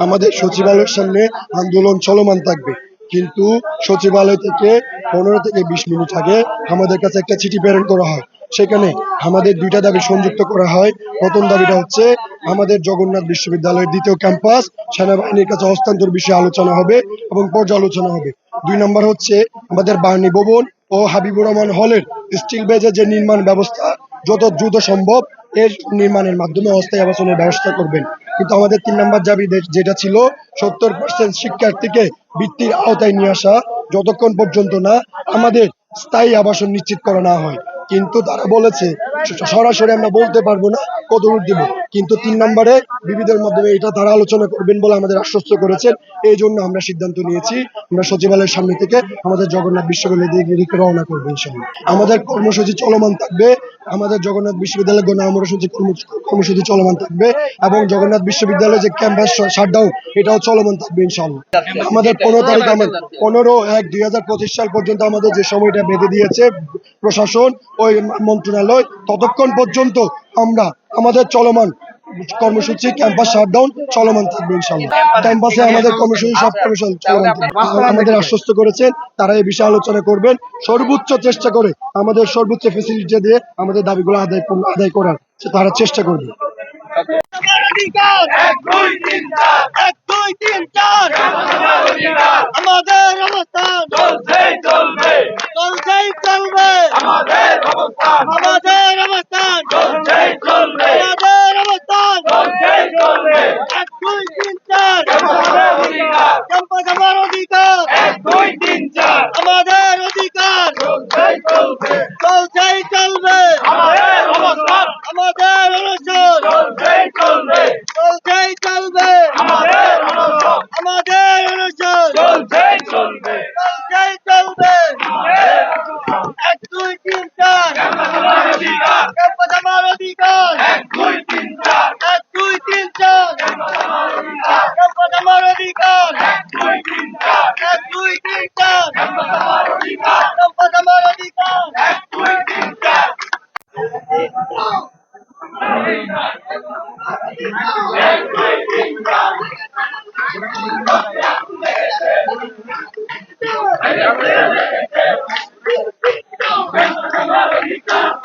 আমাদের সচিবালয়ের সামনে আন্দোলন চলমান থাকবে, কিন্তু সচিবালয় থেকে 15 থেকে 20 মিনিট আগে আমাদের কাছে একটা চিঠি প্রেরণ করা হয়। সেখানে আমাদের দুইটা দাবি সংযুক্ত করা হয়। প্রথম দাবিটা হচ্ছে আমাদের জগন্নাথ বিশ্ববিদ্যালয়ের দ্বিতীয় ক্যাম্পাস সেনাবাহিনীর কাছে হস্তান্তর বিষয়ে আলোচনা হবে এবং পর্যালোচনা হবে। 2 নম্বর হচ্ছে আমাদের বার্নি ভবন ও হাবিবুর রহমান হলের স্টিল বেজের যে নির্মাণ ব্যবস্থা যত দ্রুত সম্ভব এর নির্মাণের মাধ্যমে অস্থায়ী আবাসনের ব্যবস্থা করবেন। কিন্তু আমাদের 3 নম্বর দাবি যেটা ছিল 70% শিক্ষার্থীকে বৃত্তির আওতায় নিয়ে আসা, যতক্ষণ পর্যন্ত না আমাদের স্থায়ী আবাসন নিশ্চিত করা না হয়। কিন্তু তারা বলেছে সরাসরি আমরা বলতে পারবো না কত রূপ দিব, কিন্তু 3 নম্বরে বিবিধের মাধ্যমে এটা তারা আলোচনা করবেন বলে আমাদের আশ্বস্ত করেছেন। এই জন্য আমরা সিদ্ধান্ত নিয়েছি আমরা সচিবালয়ের সামনে থেকে আমাদের জগন্নাথ বিশ্ববিদ্যালয়ের দিকে রওনা করবো ইনশাআল্লাহ। আমাদের কর্মসূচি চলমান থাকবে, আমাদের জগন্নাথ বিশ্ববিদ্যালয়ের গণ কর্মসূচি কর্মসূচি চলমান থাকবে এবং জগন্নাথ বিশ্ববিদ্যালয়ের যে ক্যাম্পাস শাটডাউন এটাও চলমান থাকবে ইনশাআল্লাহ। আমাদের 15 তারিখ 15/1/2025 সাল পর্যন্ত আমাদের যে সময়টা বেঁধে দিয়েছে প্রশাসন ওই মন্ত্রণালয়, ততক্ষণ পর্যন্ত আমরা আমাদের চলমান কর্মসূচি ক্যাম্পাস শাটডাউন চলমান থাকবে ইনশাআল্লাহ। ক্যাম্পাসে আমাদের কর্মসূচি সব কর্মসূচি চলমান থাকবে। আমাদের আশ্বস্ত করেছেন তারা এই বিষয়ে আলোচনা করবেন, সর্বোচ্চ চেষ্টা করে আমাদের সর্বোচ্চ ফেসিলিটি দিয়ে আমাদের দাবিগুলো আদায় করার তারা চেষ্টা করবে। আমাদের অবস্থান চলছেই চলবে, চলছেই চলবে। আমাদের অবস্থান চলছেই চলবে, আমাদের অবস্থান চলছেই চলবে। 1 2 3 4 ক্যাম্পাস আমার অধিকার, 1 2 3 4 আমাদের অধিকার চলছেই চলবে, চলছেই চলবে। আমাদের অবস্থান আমাদের অনশন চলছেই চলবে, চলছেই চলবে। আমাদের অনশন আমাদের অনশন চলছেই চলবে, চলছেই চলবে। 1 2 3 4 ক্যাম্পাস আমার অধিকার, 1 2 3 4 1 2 3 4 ক্যাম্পাস আমার অধিকার, 1 2 3 4 1 2 3 4 ক্যাম্পাস আমার অধিকার, ক্যাম্পাস আমার অধিকার, 1 2 3 4 1 2 3 4